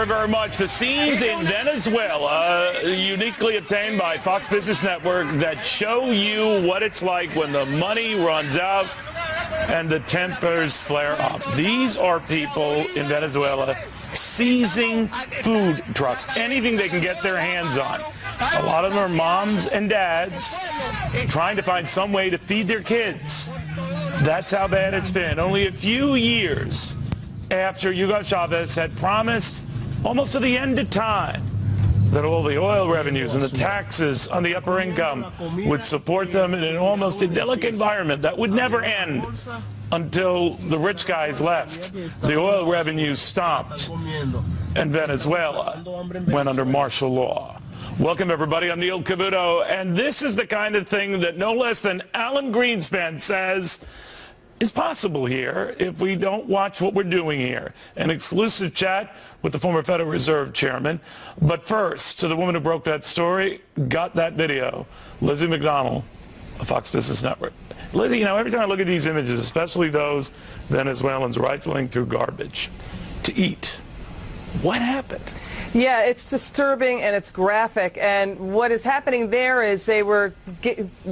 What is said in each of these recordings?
very, very much. The scenes in Venezuela, uniquely obtained by Fox Business Network, that show you what it's like when the money runs out and the tempers flare up. These are people in Venezuela seizing food trucks, anything they can get their hands on. A lot of them are moms and dads trying to find some way to feed their kids. That's how bad it's been. Only a few years after Hugo Chavez had promised, almost to the end of time, that all the oil revenues and the taxes on the upper income would support them in an almost idyllic environment that would never end until the rich guys left. The oil revenues stopped, and Venezuela went under martial law. Welcome, everybody. I'm Neil Cavuto, and this is the kind of thing that no less than Alan Greenspan says is possible here if we don't watch what we're doing here. An exclusive chat with the former Federal Reserve Chairman. But first, to the woman who broke that story, got that video, Lizzie McDonald of Fox Business Network. Lizzie, you know, every time I look at these images, especially those Venezuelans rifling through garbage to eat, what happened? Yeah, it's disturbing and it's graphic. And what is happening there is they were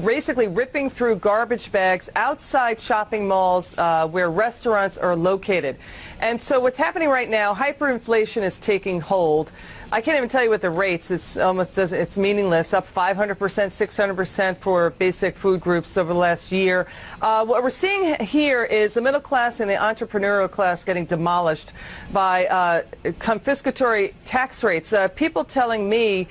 basically ripping through garbage bags outside shopping malls where restaurants are located. And so what's happening right now, hyperinflation is taking hold. I can't even tell you what the rates, it's meaningless, up 500%, 600% for basic food groups over the last year. What we're seeing here is the middle class and the entrepreneurial class getting demolished by confiscatory tax rates. People telling me,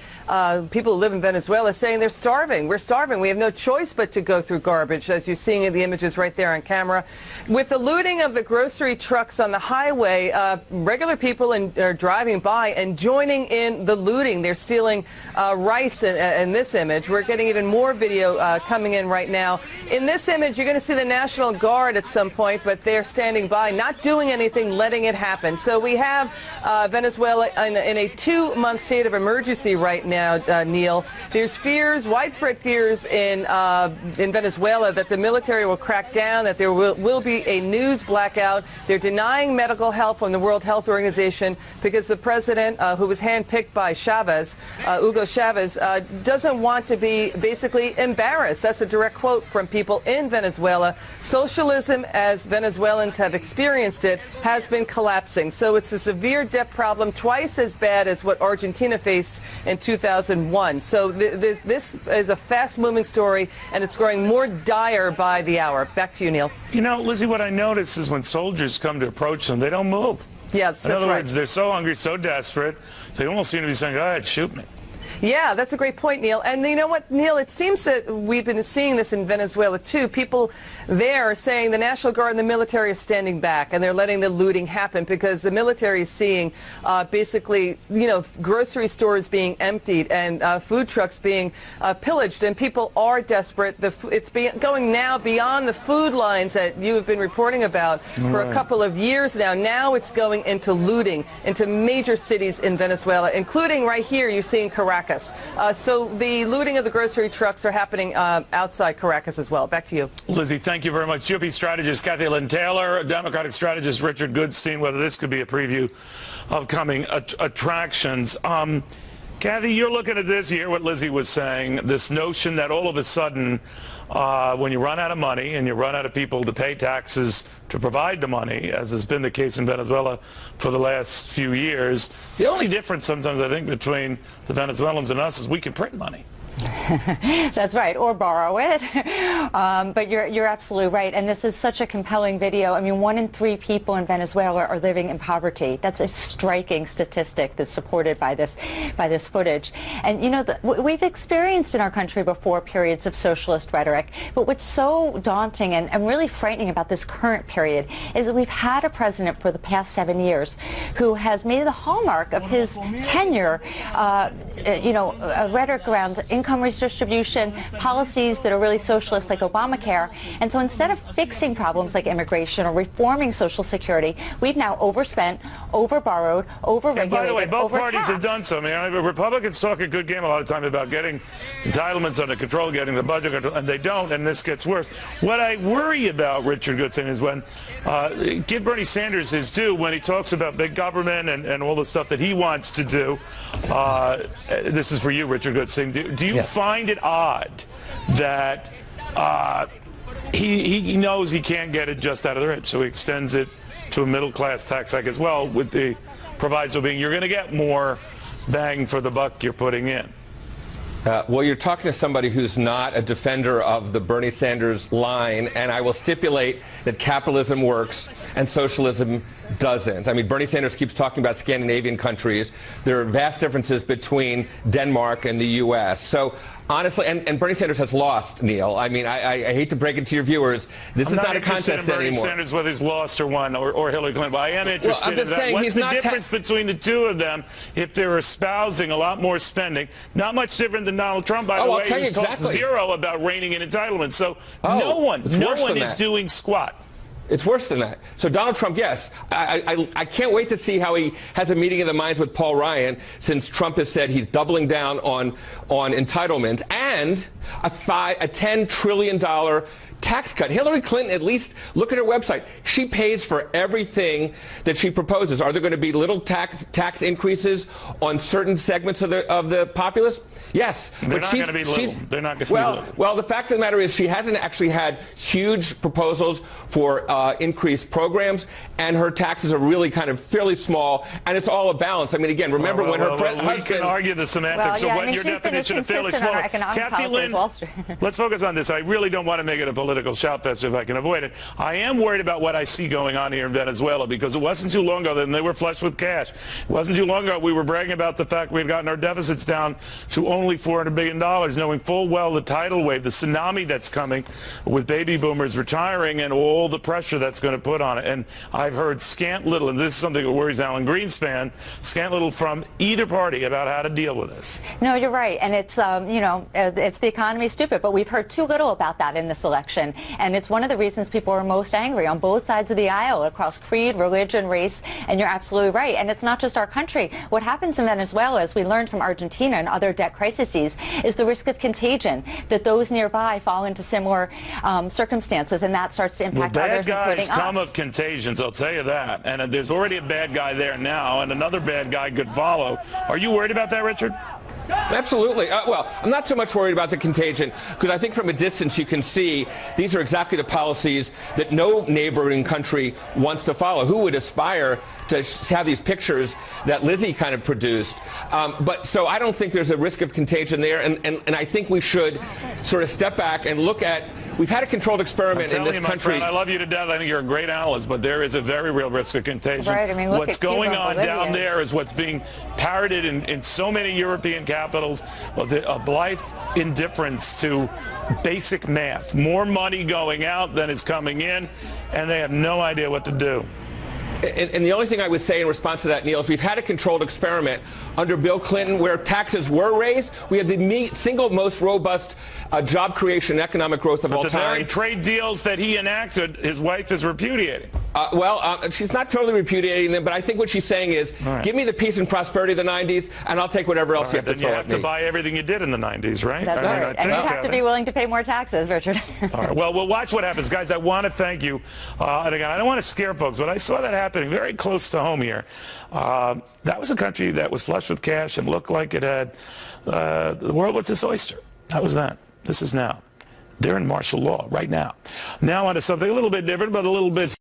people who live in Venezuela, saying they're starving. We're starving. We have no choice but to go through garbage, as you're seeing in the images right there on camera. With the looting of the grocery trucks on the highway, regular people are driving by and joining in the looting. They're stealing rice in this image. We're getting even more video coming in right now. In this image, you're going to see the National Guard at some point, but they're standing by, not doing anything, letting it happen. So we have Venezuela in a 2-month state of emergency right now, Neil. There's fears, widespread fears in Venezuela that the military will crack down, that there will be a news blackout. They're denying medical help from the World Health Organization because the president, who was handpicked by Chavez, Hugo Chavez, doesn't want to be basically embarrassed. That's a direct quote from people in Venezuela. Socialism, as Venezuelans have experienced it, has been collapsing. So it's a severe debt problem, twice as bad as what Argentina faced in 2001. So this is a fast-moving story, and it's growing more dire by the hour. Back to you, Neil. You know, Lizzie, what I notice is when soldiers come to approach them, they don't move. Yeah, that's In other right. words, they're so hungry, so desperate, they almost seem to be saying, go ahead, shoot me. Yeah, that's a great point, Neil. And you know what, Neil, it seems that we've been seeing this in Venezuela, too. People there are saying the National Guard and the military are standing back, and they're letting the looting happen because the military is seeing basically, you know, grocery stores being emptied and food trucks being pillaged, and people are desperate. It's going now beyond the food lines that you have been reporting about for a couple of years now. Now it's going into looting, into major cities in Venezuela, including right here you're seeing Caracas. So the looting of the grocery trucks are happening outside Caracas as well. Back to you. Lizzie, thank you very much. GOP strategist Kathy Lynn Taylor, Democratic strategist Richard Goodstein, whether this could be a preview of coming attractions. Kathy, you're looking at this, you hear what Lizzie was saying, this notion that all of a sudden when you run out of money and you run out of people to pay taxes to provide the money, as has been the case in Venezuela for the last few years, the only difference sometimes I think between the Venezuelans and us is we can print money. That's right, or borrow it. But you're absolutely right, and this is such a compelling video. I mean, 1 in 3 people in Venezuela are living in poverty. That's a striking statistic that's supported by this footage. And you know, we've experienced in our country before periods of socialist rhetoric, but what's so daunting and really frightening about this current period is that we've had a president for the past 7 years who has made the hallmark of his tenure, you know, a rhetoric around income income redistribution, policies that are really socialist like Obamacare. And so instead of fixing problems like immigration or reforming Social Security, we've now overspent, overborrowed, overregulated, and by the way, both parties have overtaxed. done so. I mean, Republicans talk a good game a lot of time about getting entitlements under control, getting the budget control, and they don't, and this gets worse. What I worry about, Richard Goodson, is when give Bernie Sanders his due when he talks about big government and all the stuff that he wants to do. This is for you, Richard Goodson. Do you find it odd that he knows he can't get it just out of the rich, so he extends it to a middle-class tax hike as well, with the proviso being you're going to get more bang for the buck you're putting in? Well, you're talking to somebody who's not a defender of the Bernie Sanders line, and I will stipulate that capitalism works and socialism doesn't. I mean, Bernie Sanders keeps talking about Scandinavian countries. There are vast differences between Denmark and the U.S. So honestly, and Bernie Sanders has lost, Neil. I mean, I hate to break it to your viewers. This is not a contest anymore. I'm not interested in Bernie Sanders whether he's lost or won, or Hillary Clinton. But I am interested in that. What's the difference between the two of them if they're espousing a lot more spending? Not much different than Donald Trump, by the way. He's talked zero about reining in entitlements. So no one is doing squat. It's worse than that. So Donald Trump, yes. I can't wait to see how he has a meeting of the minds with Paul Ryan, since Trump has said he's doubling down on entitlements and a $10 trillion tax cut. Hillary Clinton, at least look at her website. She pays for everything that she proposes. Are there going to be little tax increases on certain segments of the populace? Yes. They're not going to be little. They're not going to be little. Well, the fact of the matter is she hasn't actually had huge proposals for increased programs, and her taxes are really kind of fairly small, and it's all a balance. I mean, again, remember when her husband... We can argue the semantics of what your definition of fairly small... Kathy Lynn, let's focus on this. I really don't want to make it a political shout fest if I can avoid it. I am worried about what I see going on here in Venezuela, because it wasn't too long ago that they were flush with cash. It wasn't too long ago we were bragging about the fact we had gotten our deficits down to only $400 billion, knowing full well the tidal wave, the tsunami that's coming with baby boomers retiring and all the pressure that's going to put on it. And I've heard scant little, and this is something that worries Alan Greenspan, scant little from either party about how to deal with this. No, you're right. And it's, it's the economy stupid, but we've heard too little about that in this election. And it's one of the reasons people are most angry on both sides of the aisle, across creed, religion, race, and you're absolutely right. And it's not just our country. What happens in Venezuela, as we learned from Argentina and other debt crises, is the risk of contagion, that those nearby fall into similar circumstances, and that starts to impact others, including us. Bad guys come of contagions, I'll tell you that. And there's already a bad guy there now, and another bad guy could follow. Are you worried about that, Richard? Absolutely. Well, I'm not so much worried about the contagion, because I think from a distance you can see these are exactly the policies that no neighboring country wants to follow. Who would aspire to have these pictures that Lizzie kind of produced? But so I don't think there's a risk of contagion there, and I think we should sort of step back and look at, we've had a controlled experiment in this country. My friend, I love you to death. I think you're a great analyst, but there is a very real risk of contagion. Right. I mean, look what's at going Cuba, on Bolivia. down there is what's being parroted in so many European capitals, a blithe indifference to basic math. More money going out than is coming in, and they have no idea what to do. And the only thing I would say in response to that, Neil, is we've had a controlled experiment under Bill Clinton where taxes were raised. We have the single most robust job creation and economic growth of all time. The very trade deals that he enacted, his wife is repudiating. She's not totally repudiating them, but I think what she's saying is, give me the peace and prosperity of the 90s, and I'll take whatever else you have to throw at me. Then you have to buy everything you did in the 90s, right? That's right. And you have to be willing to pay more taxes, Richard. All right. Well, we'll watch what happens. Guys, I want to thank you. And again, I don't want to scare folks, but I saw that happening very close to home here. That was a country that was flush with cash and looked like it had the world was its oyster. That was that. This is now. They're in martial law right now. Now on to something a little bit different, but a little bit